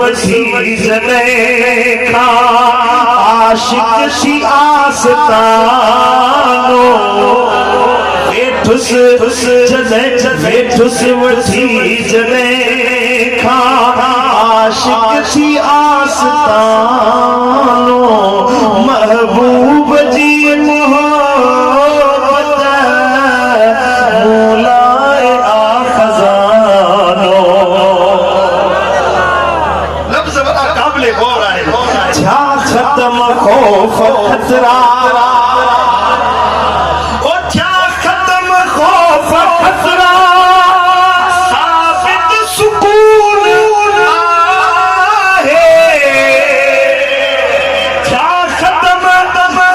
वठी जने खा आशिक शी आस्तानो वेठुस जने वेठुस वठी जने खा आशिक शी आस्तानो महबूब जी मोहब्बत मौलाए आ खजानो लफ्ज़ बड़ा काबिल गौर है छा खत्म खौफ खतरा ओ छा खत्म खौफ खतरा साबित सुकून आहे छा खत्म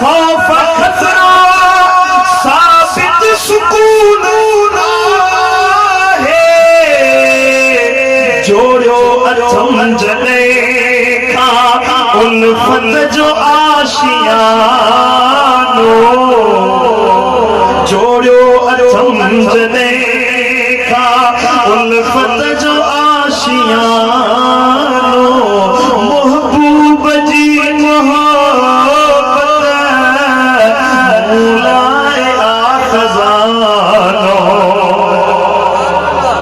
खौफ खतरा साबित सुकून आहे जोड़ियो अथम जने उल्फत जो आशियानो जोड़ियो अथम जने खा उल्फत जो आशियानो